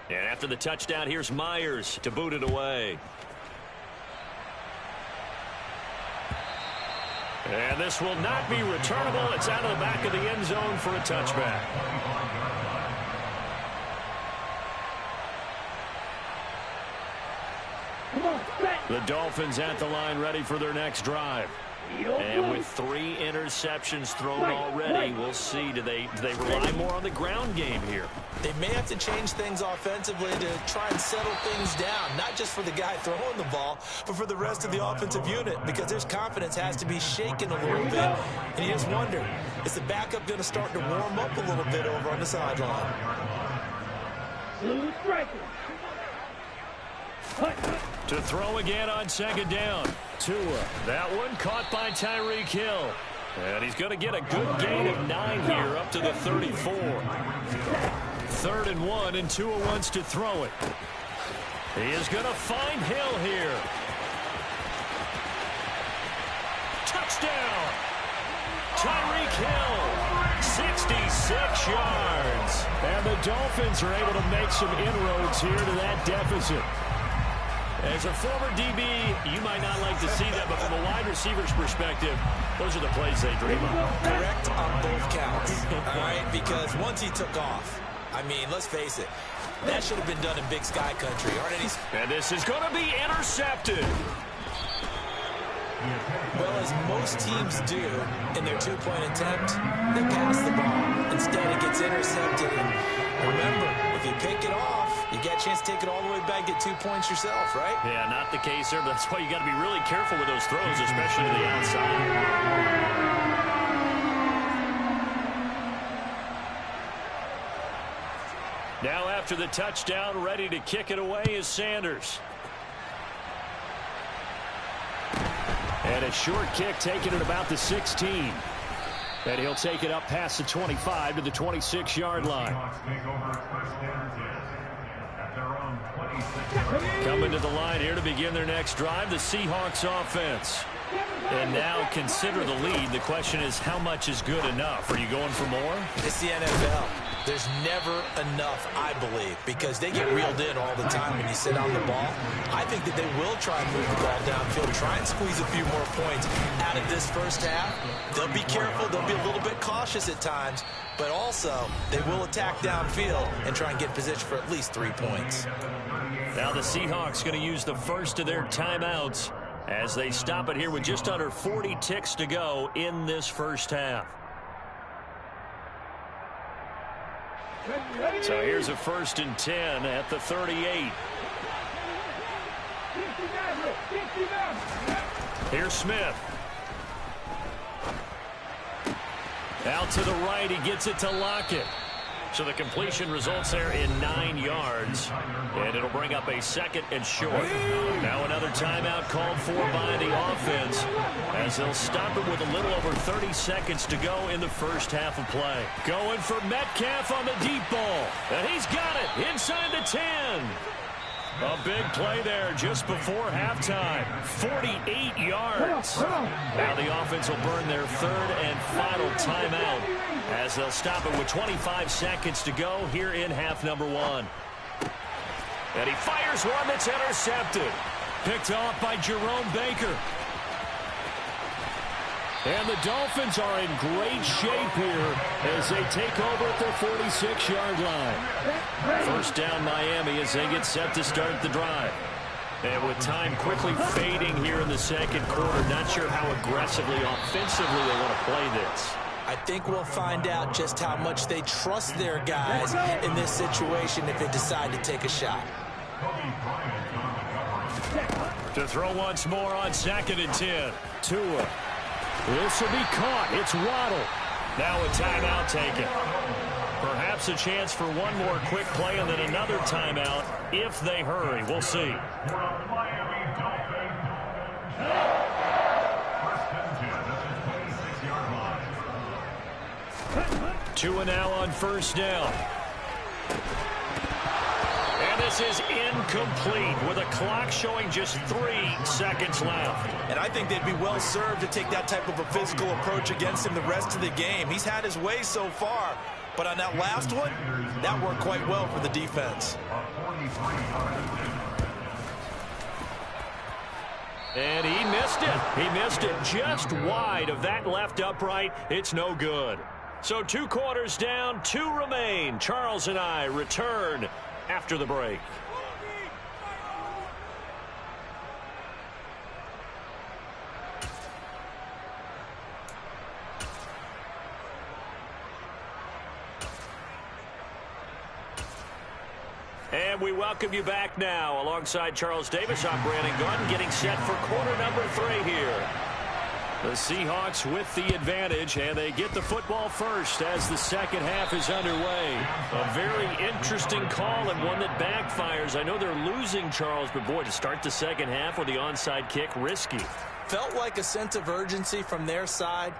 And after the touchdown, here's Myers to boot it away. And this will not be returnable. It's out of the back of the end zone for a touchback. The Dolphins at the line ready for their next drive. And with 3 interceptions thrown already, we'll see. Do they rely more on the ground game here? They may have to change things offensively to try and settle things down, not just for the guy throwing the ball, but for the rest of the offensive unit, because their confidence has to be shaken a little bit. And you just wonder, is the backup going to start to warm up a little bit over on the sideline? To throw again on second down. Tua. That one caught by Tyreek Hill. And he's going to get a good gain of 9 here up to the 34. 3rd and 1, and Tua wants to throw it. He is going to find Hill here. Touchdown! Tyreek Hill, 66 yards. And the Dolphins are able to make some inroads here to that deficit. As a former DB, you might not like to see that, but from a wide receiver's perspective, those are the plays they dream of. Correct on both counts, all right? Because once he took off, I mean, let's face it, that should have been done in Big Sky country. And this is going to be intercepted. Well, as most teams do in their two-point attempt, they pass the ball. Instead, it gets intercepted. And remember, if you pick it off, you get a chance to take it all the way back, get 2 points yourself, right? Yeah, not the case there, but that's why you got to be really careful with those throws, especially to the outside. Now after the touchdown, ready to kick it away is Sanders. And a short kick taken at about the 16. And he'll take it up past the 25 to the 26-yard line. Coming to the line here to begin their next drive, the Seahawks offense. And now consider the lead. The question is, how much is good enough? Are you going for more? It's the NFL. There's never enough, I believe, because they get reeled in all the time when you sit on the ball. I think that they will try and move the ball downfield, try and squeeze a few more points out of this first half. They'll be careful. They'll be a little bit cautious at times, but also they will attack downfield and try and get in position for at least 3 points. Now the Seahawks going to use the first of their timeouts as they stop it here with just under 40 ticks to go in this first half. So here's a 1st and 10 at the 38. Here's Smith. Out to the right, he gets it to Lockett. So the completion results there in 9 yards. And it'll bring up a 2nd and short. Now another timeout called for by the offense as they'll stop it with a little over 30 seconds to go in the first half of play. Going for Metcalf on the deep ball. And he's got it inside the 10. A big play there just before halftime. 48 yards. Now the offense will burn their 3rd and final timeout as they'll stop it with 25 seconds to go here in half number 1. And he fires one that's intercepted. Picked off by Jerome Baker. And the Dolphins are in great shape here as they take over at their 46-yard line. First down Miami as they get set to start the drive. And with time quickly fading here in the second quarter, not sure how aggressively, offensively they want to play this. I think we'll find out just how much they trust their guys in this situation if they decide to take a shot. To throw once more on 2nd and 10. Tua. This will be caught. It's Waddle. Now a timeout taken. Perhaps a chance for one more quick play and then another timeout if they hurry. We'll see. Tua now on 1st down. And this is incomplete with a clock showing just 3 seconds left. And I think they'd be well served to take that type of a physical approach against him the rest of the game. He's had his way so far, But on that last one, that worked quite well for the defense. And he missed it. He missed it just wide of that left upright. It's no good. So 2 quarters down, 2 remain. Charles and I return after the break. And we welcome you back now. Alongside Charles Davis, I'm Brandon Gaudin, getting set for quarter number 3 here. The Seahawks with the advantage, and they get the football first as the second half is underway. A very interesting call and one that backfires. I know they're losing, Charles, but boy, to start the second half with the onside kick, risky. Felt like a sense of urgency from their side,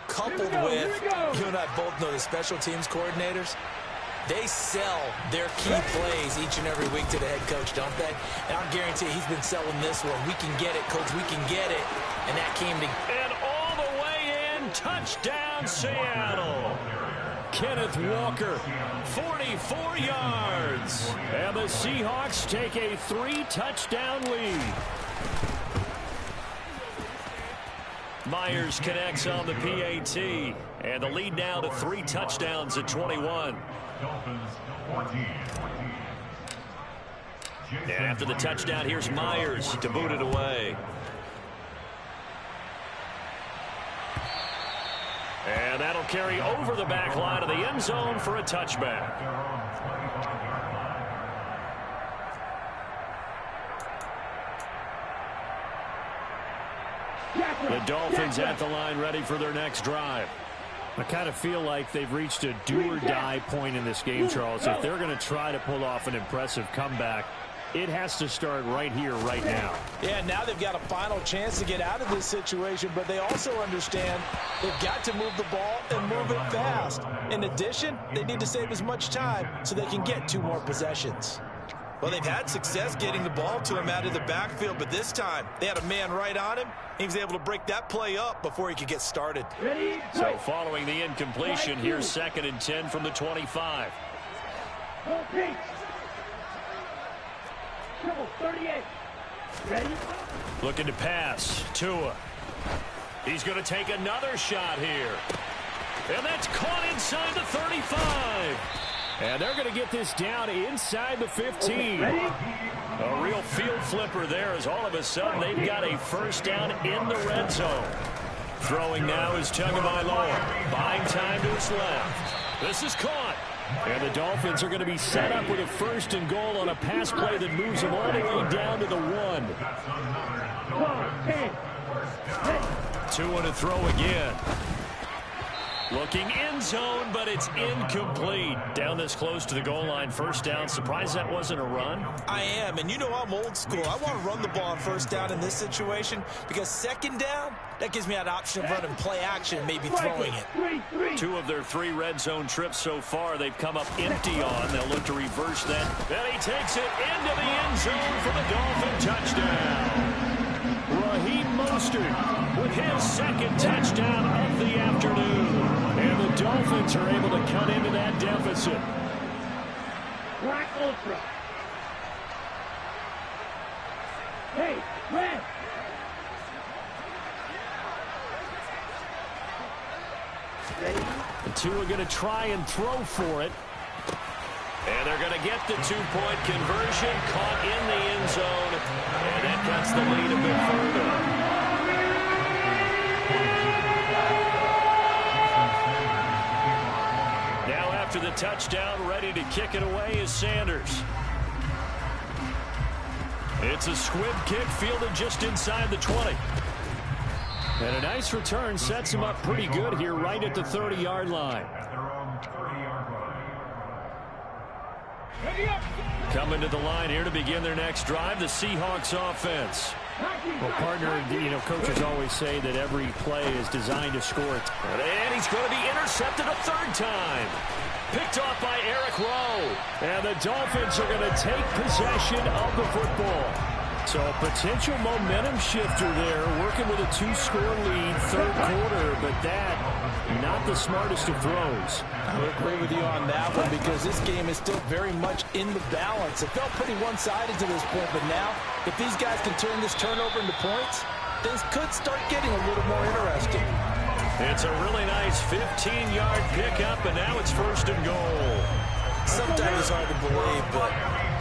coupled with, you and I both know the special teams coordinators, they sell their key plays each and every week to the head coach, don't they? And I'll guarantee he's been selling this one. We can get it, coach, we can get it. And that came to... And all the way in, touchdown Seattle. Kenneth Walker, 44 yards. And the Seahawks take a 3-touchdown lead. Myers connects on the PAT. And the lead now to 3 touchdowns at 21. And after the touchdown, here's Myers to boot it away. And that'll carry over the back line of the end zone for a touchback. The Dolphins at the line ready for their next drive. I kind of feel like they've reached a do-or-die point in this game, Charles. If they're going to try to pull off an impressive comeback, it has to start right here, right now. Yeah, now they've got a final chance to get out of this situation, but they also understand they've got to move the ball and move it fast. In addition, they need to save as much time so they can get 2 more possessions. Well, they've had success getting the ball to him out of the backfield, but this time they had a man right on him. He was able to break that play up before he could get started. So following the incompletion, here's 2nd and 10 from the 25. 38. Ready? Looking to pass. Tua. He's going to take another shot here. And that's caught inside the 35. And they're going to get this down inside the 15. A real field flipper there as all of a sudden they've got a first down in the red zone. Throwing now is Tagovailoa. Buying time to his left. This is caught. And the Dolphins are going to be set up with a 1st and goal on a pass play that moves them all the way down to the 1. Tua to throw again. Looking end zone, but it's incomplete. Down this close to the goal line, first down. Surprised that wasn't a run? I am, and you know I'm old school. I want to run the ball on first down in this situation because second down, that gives me an option of running play action, maybe throwing it. 2 of their 3 red zone trips so far, they've come up empty on. They'll look to reverse that. And he takes it into the end zone for the Dolphin touchdown. Raheem Mostert with his 2nd touchdown of the afternoon. And the Dolphins are able to cut into that deficit. Black Ultra. Hey, red. Ready? The 2 are going to try and throw for it. And they're going to get the 2-point conversion, caught in the end zone. And that cuts the lead a bit further. Now after the touchdown, ready to kick it away is Sanders. It's a squib kick fielded just inside the 20. And a nice return sets him up pretty good here right at the 30-yard line. Coming to the line here to begin their next drive, the Seahawks offense. Well, partner, coaches always say that every play is designed to score. And he's going to be intercepted a 3rd time. Picked off by Eric Rowe. And the Dolphins are going to take possession of the football. So a potential momentum shifter there, working with a 2-score lead, 3rd quarter, but that, not the smartest of throws. I agree with you on that one because this game is still very much in the balance. It felt pretty one-sided to this point, but now if these guys can turn this turnover into points, things could start getting a little more interesting. It's a really nice 15-yard pickup, and now it's 1st and goal. Sometimes it's hard to believe, but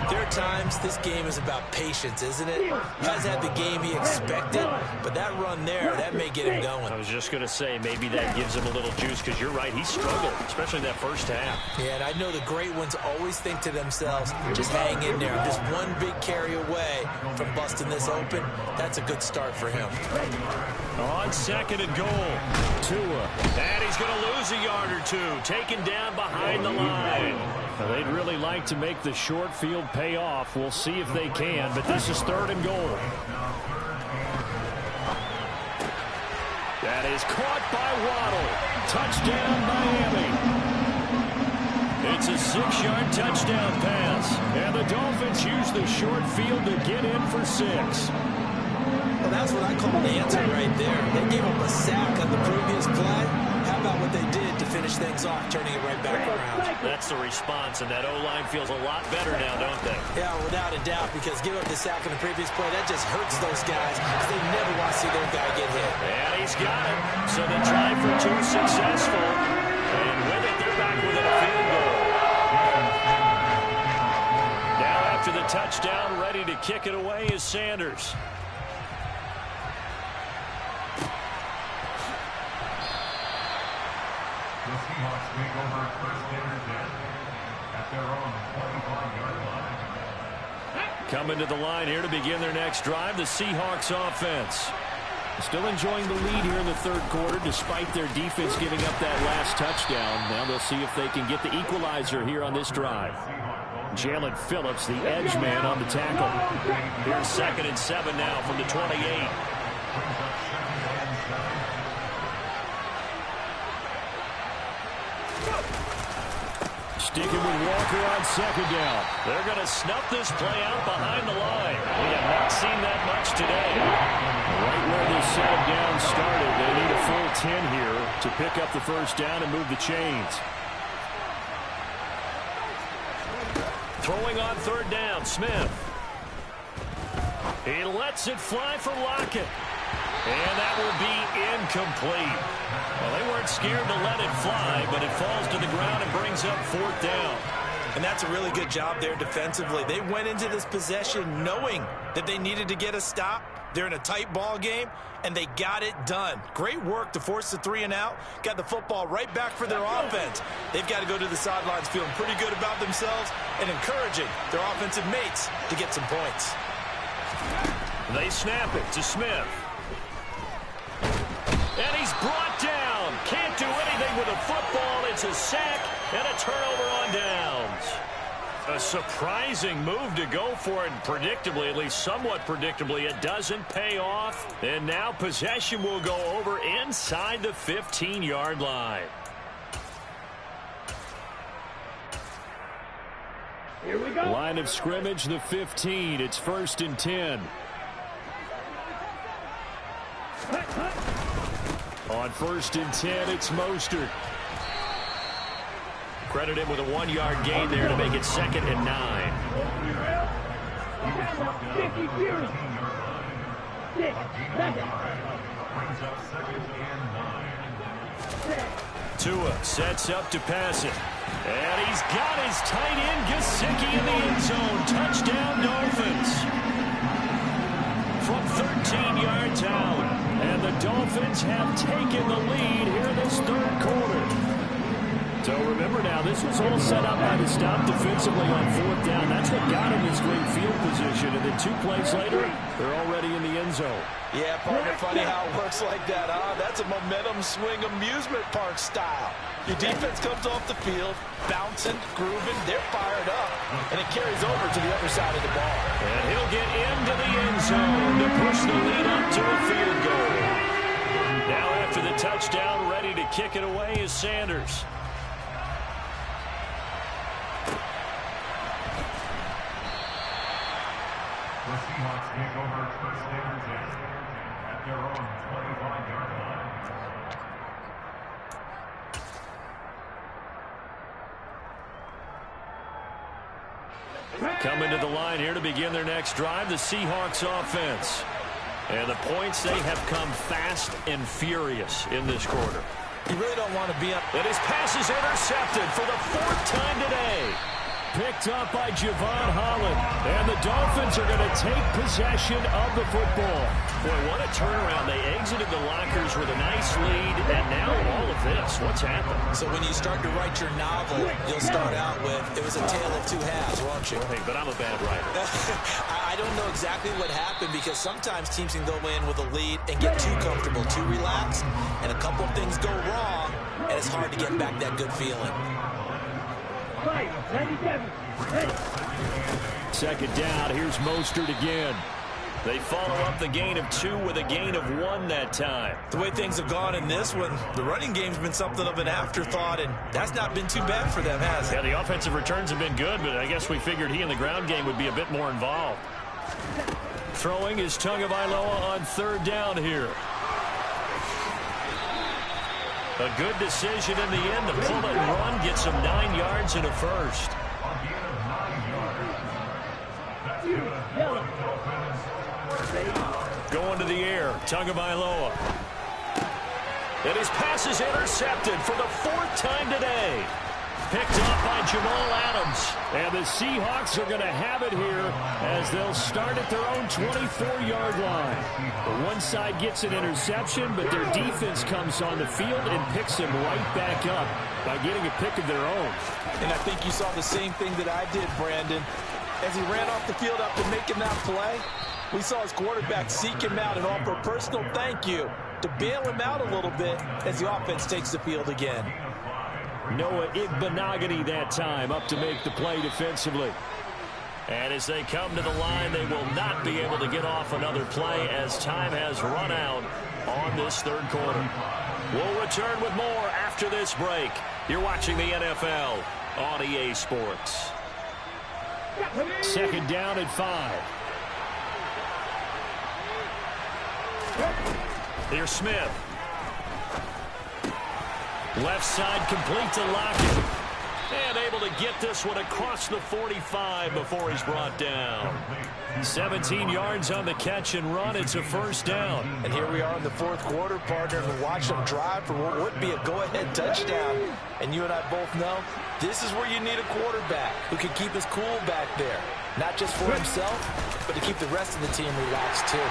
there are times this game is about patience, isn't it? He hasn't had the game he expected, but that run there, that may get him going. I was just going to say, maybe that gives him a little juice, because you're right, he struggled, especially that first half. Yeah, and I know the great ones always think to themselves, just hang in there. I'm just one big carry away from busting this open. That's a good start for him. On 2nd and goal, Tua. And he's going to lose a yard or two, taken down behind the line. Now, they'd really like to make the short field pay off. We'll see if they can, but this is 3rd and goal. That is caught by Waddle. Touchdown, Miami. It's a 6-yard touchdown pass. And the Dolphins use the short field to get in for 6. Well, that's what I call an answer right there. They gave him a sack on the previous play. How about what they did to finish things off, turning it right back around? That's the response, and that O-line feels a lot better now, don't they? Yeah, without a doubt, because give up the sack on the previous play, that just hurts those guys because they never want to see their guy get hit. And he's got it. So the try for 2 successful. And with it, they're back within a field goal. Now after the touchdown, ready to kick it away is Sanders. The Seahawks take over 1st and 10 at their own 25-yard line. Coming to the line here to begin their next drive, the Seahawks offense. Still enjoying the lead here in the 3rd quarter despite their defense giving up that last touchdown. Now they'll see if they can get the equalizer here on this drive. Jalen Phillips, the edge man on the tackle. Here's 2nd and 7 now from the 28. Sticking with Walker on 2nd down. They're going to snuff this play out behind the line. We have not seen that much today. Right where this set of down started, they need a full 10 here to pick up the 1st down and move the chains. Throwing on 3rd down, Smith. He lets it fly for Lockett. And that will be incomplete. Well, they weren't scared to let it fly, but it falls to the ground and brings up 4th down. And that's a really good job there defensively. They went into this possession knowing that they needed to get a stop. They're in a tight ball game, and they got it done. Great work to force the 3 and out. Got the football right back for their offense. They've got to go to the sidelines feeling pretty good about themselves and encouraging their offensive mates to get some points. They snap it to Smith. And he's brought down. Can't do anything with a football. It's a sack and a turnover on downs. A surprising move to go for it. Predictably, at least somewhat predictably, it doesn't pay off. And now possession will go over inside the 15-yard line. Here we go. Line of scrimmage, the 15. It's 1st and 10. On 1st and 10, it's Mostert. Credit him with a 1-yard gain there to make it 2nd and 9. 6 seconds. Tua sets up to pass it. And he's got his tight end, Gesicki, in the end zone. Touchdown, Dolphins. From 13 yards out. And the Dolphins have taken the lead here in this 3rd quarter. So remember now, this was all set up by the stop defensively on 4th down. That's what got him this great field position. And then 2 plays later, they're already in the end zone. Yeah, partner, funny how it works like that, huh? That's a momentum swing amusement park style. Your defense comes off the field, bouncing, grooving, they're fired up, and it carries over to the other side of the ball. And he'll get into the end zone to push the lead up to a field goal. Now after the touchdown, ready to kick it away is Sanders. The Seahawks take over 1st and 10 at their own 25-yard line. Coming to the line here to begin their next drive, the Seahawks offense. And the points, they have come fast and furious in this quarter. You really don't want to be up. And his pass is intercepted for the 4th time today. Picked up by Javon Holland. And the Dolphins are going to take possession of the football. Boy, what a turnaround. They exited the lockers with a nice lead, and now all of this. What's happened? So when you start to write your novel, you'll start out with, it was a tale of two halves, won't you? Hey, but I'm a bad writer. I don't know exactly what happened, because sometimes teams can go in with a lead and get too comfortable, too relaxed, and a couple of things go wrong, and it's hard to get back that good feeling. 97. Ready. Second down. Here's Mostert again. They follow up the gain of 2 with a gain of 1 that time. The way things have gone in this one, the running game's been something of an afterthought, and that's not been too bad for them, has it? Yeah, the offensive returns have been good, but I guess we figured he in the ground game would be a bit more involved. Throwing is Tagovailoa on 3rd down here. A good decision in the end to pull it and run, gets him 9 yards and a first. Going to the air, Tagovailoa. And his pass is intercepted for the 4th time today. Picked up by Jamal Adams. And the Seahawks are going to have it here as they'll start at their own 24-yard line. The one side gets an interception, but their defense comes on the field and picks him right back up by getting a pick of their own. And I think you saw the same thing that I did, Brandon. As he ran off the field after making that play, we saw his quarterback seek him out and offer a personal thank you to bail him out a little bit as the offense takes the field again. Noah Igbinoghene that time up to make the play defensively. And as they come to the line, they will not be able to get off another play as time has run out on this 3rd quarter. We'll return with more after this break. You're watching the NFL on EA Sports. Second down at 5. Here's Smith. Left side complete to Lockett. And able to get this one across the 45 before he's brought down. 17 yards on the catch and run. It's a 1st down. And here we are in the 4th quarter, partner, and watch them drive for what would be a go-ahead touchdown. And you and I both know this is where you need a quarterback who can keep his cool back there. Not just for himself, but to keep the rest of the team relaxed too.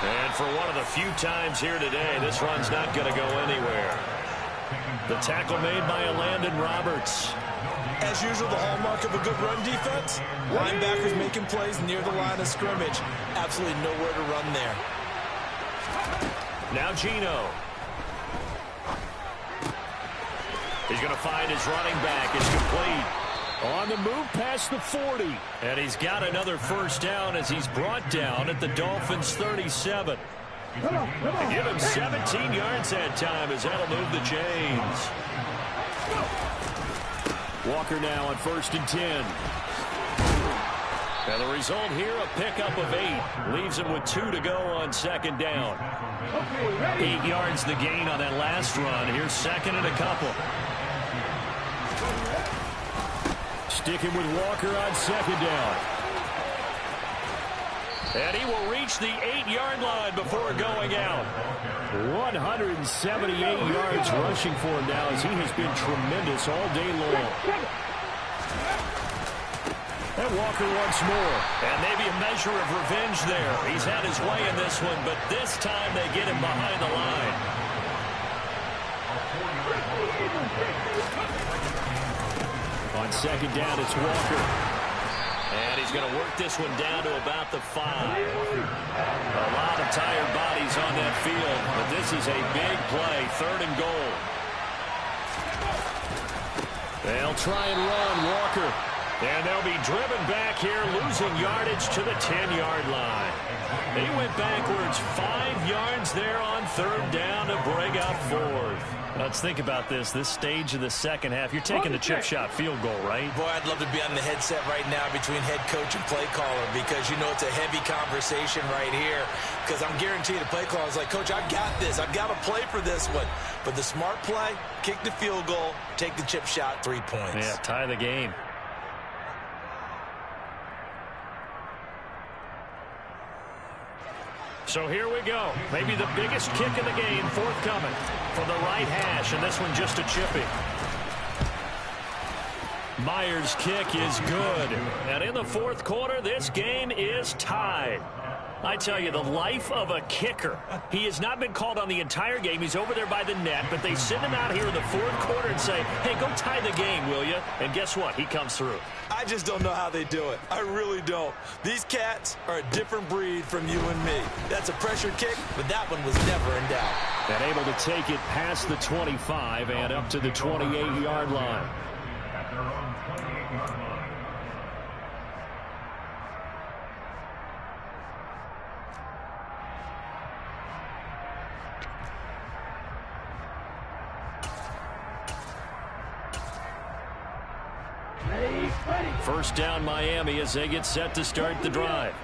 And for one of the few times here today, this run's not going to go anywhere. The tackle made by Landon Roberts. As usual, the hallmark of a good run defense, linebackers making plays near the line of scrimmage. Absolutely nowhere to run there. Now Geno. He's going to find his running back. It's complete. On the move past the 40. And he's got another 1st down as he's brought down at the Dolphins' 37. They give him 17 yards that time as that'll move the chains. Walker now on 1st and 10. And the result here, a pickup of 8. Leaves him with 2 to go on 2nd down. 8 yards the gain on that last run. Here's 2nd and a couple. Sticking with Walker on 2nd down. And he will reach the 8-yard line before going out. 178 yards rushing for him now as he has been tremendous all day long. And Walker once more. And maybe a measure of revenge there. He's had his way in this one, but this time they get him behind the line. On 2nd down, it's Walker. And he's going to work this one down to about the 5. A lot of tired bodies on that field, but this is a big play, 3rd and goal. They'll try and run Walker. And they'll be driven back here, losing yardage to the 10-yard line. They went backwards 5 yards there on 3rd down to bring up 4th. Let's think about this stage of the 2nd half. You're taking the chip shot field goal, right? Boy, I'd love to be on the headset right now between head coach and play caller, because you know it's a heavy conversation right here. Because I'm guaranteed the play caller is like, Coach, I've got this. I've got to play for this one. But the smart play, kick the field goal, take the chip shot, 3 points. Yeah, tie the game. So here we go. Maybe the biggest kick in the game forthcoming from the right hash, and this one just a chippy. Myers' kick is good. And in the fourth quarter, this game is tied. I tell you, the life of a kicker. He has not been called on the entire game. He's over there by the net, but they send him out here in the fourth quarter and say, hey, go tie the game, will you? And guess what? He comes through. I just don't know how they do it. I really don't. These cats are a different breed from you and me. That's a pressure kick, but that one was never in doubt. And able to take it past the 25 and up to the 28-yard line. At their own 28-yard line. First down Miami as they get set to start the drive.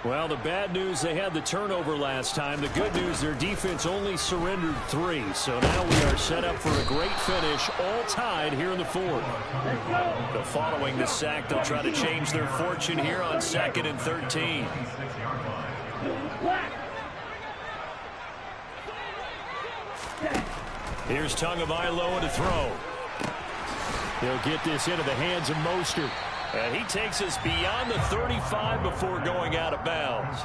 Well, the bad news, they had the turnover last time. The good news, their defense only surrendered 3. So now we are set up for a great finish, all tied here in the fourth. But following the sack, they'll try to change their fortune here on 2nd and 13. Here's Tagovailoa to throw. He'll get this into the hands of Mostert. And he takes us beyond the 35 before going out of bounds.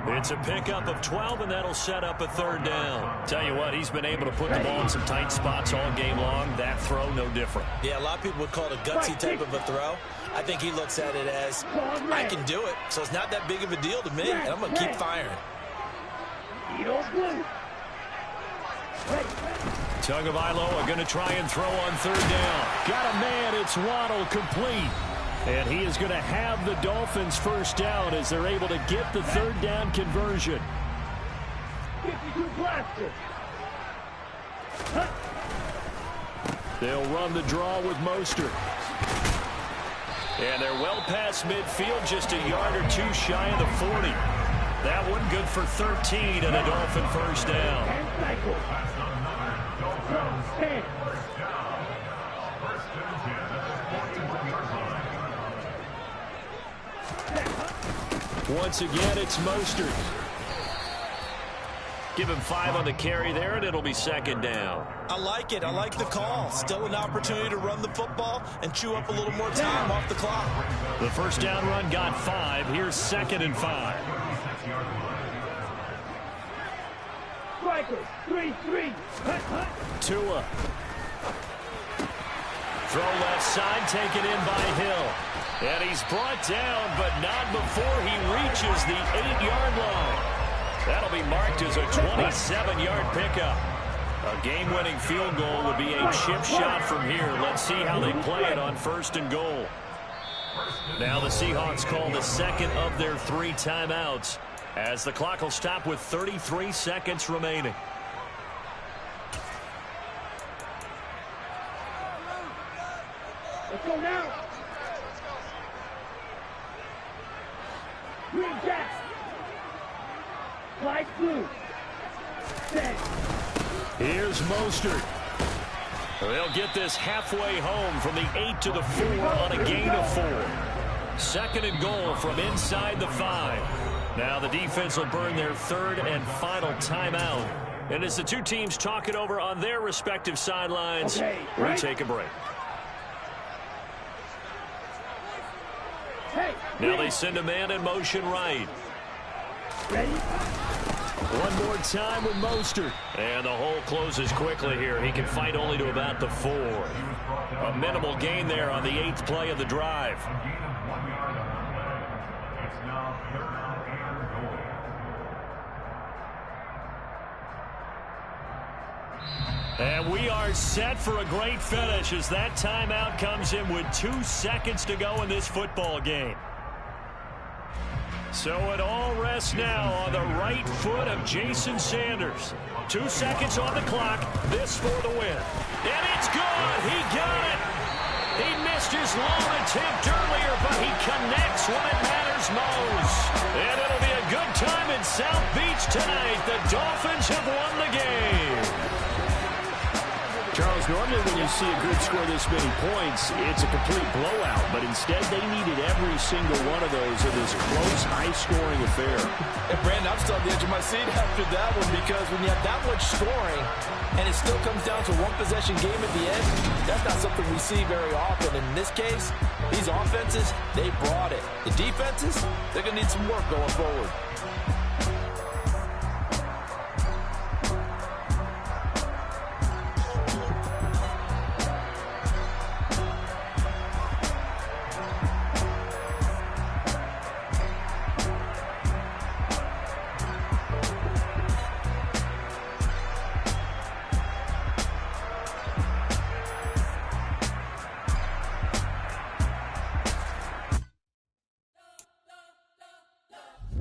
It's a pickup of 12, and that'll set up a third down. Tell you what, he's been able to put the ball in some tight spots all game long. That throw, no different. Yeah, a lot of people would call it a gutsy type of a throw. I think he looks at it as, I can do it, so it's not that big of a deal to me, and I'm going to keep firing. Tagovailoa going to try and throw on third down. Got a man, it's Waddle, complete. And he is going to have the Dolphins first down as they're able to get the third down conversion. 52 blaster. They'll run the draw with Mostert. And they're well past midfield, just a yard or two shy of the 40. That one good for 13 and a Dolphin first down. Once again, it's Mostert. Give him 5 on the carry there, and it'll be second down. I like it. I like the call. Still an opportunity to run the football and chew up a little more time off the clock. The first down run got 5. Here's 2nd and 5. Strikers, 3-3. Tua. Throw left side, taken in by Hill. And he's brought down, but not before he reaches the 8-yard line. That'll be marked as a 27-yard pickup. A game-winning field goal would be a chip shot from here. Let's see how they play it on 1st and goal. Now the Seahawks call the second of their 3 timeouts, as the clock will stop with 33 seconds remaining. Let's go now. Green Jack. Light blue. Set. Here's Mostert. They'll get this halfway home from the 8 to the 4 on a gain of 4. 2nd and goal from inside the 5. Now the defense will burn their 3rd and final timeout. And as the two teams talk it over on their respective sidelines, we take a break. Now they send a man in motion right. Ready? One more time with Mostert. And the hole closes quickly here. He can fight only to about the 4. A minimal gain there on the 8th play of the drive. A gain of 1 yard on the play. It's now 3rd and goal. And we are set for a great finish as that timeout comes in with 2 seconds to go in this football game. So it all rests now on the right foot of Jason Sanders. 2 seconds on the clock. This for the win. And it's good. He got it. He missed his long attempt earlier, but he connects when it matters most. And it'll be a good time in South Beach tonight. The Dolphins have won the game. Charles, normally when you you see a group score this many points, it's a complete blowout. But instead, they needed every single one of those in this close, high-scoring affair. And Brandon, I'm still on the edge of my seat after that one, because when you have that much scoring and it still comes down to one possession game at the end, that's not something we see very often. In this case, these offenses, they brought it. The defenses, they're going to need some work going forward.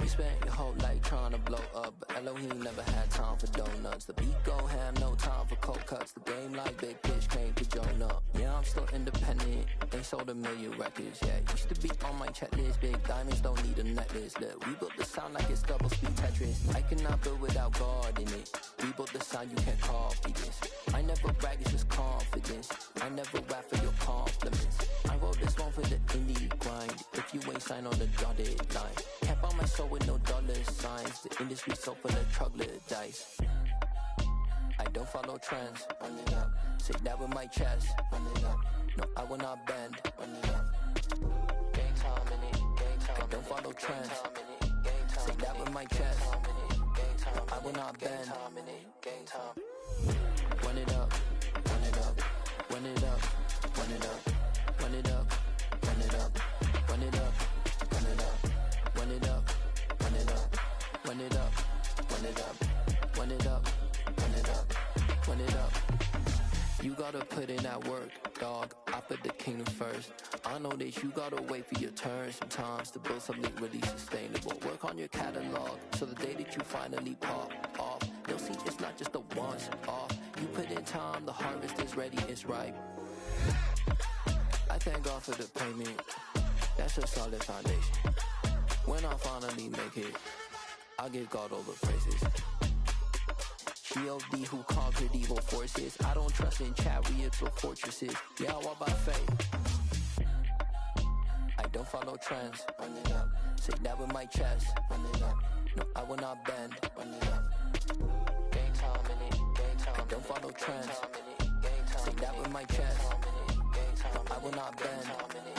Spent your whole life trying to blow up, but Elohim never had time for donuts. The beat go ham, no time for cold cuts. The game like Big Pitch came to Jonah. Yeah, I'm still independent, ain't sold a million records. Yeah, used to be on my checklist. Big diamonds don't need a necklace. Look, we built the sound like it's double speed Tetris. I cannot build without God in it. We built the sound, you can't copy this. I never brag, it's just confidence. I never rap for your compliments. I wrote this one for the indie grind. If you ain't signed on the dotted line, can't buy my soul with no dollar signs. The industry so full of troglodytes. I don't follow trends. Run it up. Say that with my chest. Run it up. No, I will not bend. Run it up. Gang time in it. Gang time. I don't follow trends. Say that with my chest. No, I will not bend. Gang time. Run it up. Run it up. Run it up. Run it up. Run it up. Run it up. Run it up. Run it up. Run it up. Run it up. Run it up. Run it up. Run it up. Run it up. Run it up. You gotta put in that work, dog. I put the kingdom first. I know that you gotta wait for your turn sometimes to build something really sustainable. Work on your catalog so the day that you finally pop off, they'll see it's not just a once off. You put in time, the harvest is ready, it's ripe. I thank God for the payment. That's a solid foundation. When I finally make it, I give God all the praises. G.O.D. who conquered evil forces. I don't trust in chariots or fortresses. Yeah, I walk by faith. I don't follow trends. Run it up. Say that with my chest. Run it up. No, I will not bend. Run it up. Gang time in it. Gang time. I don't follow trends. Say that with my chest. No, I will not bend.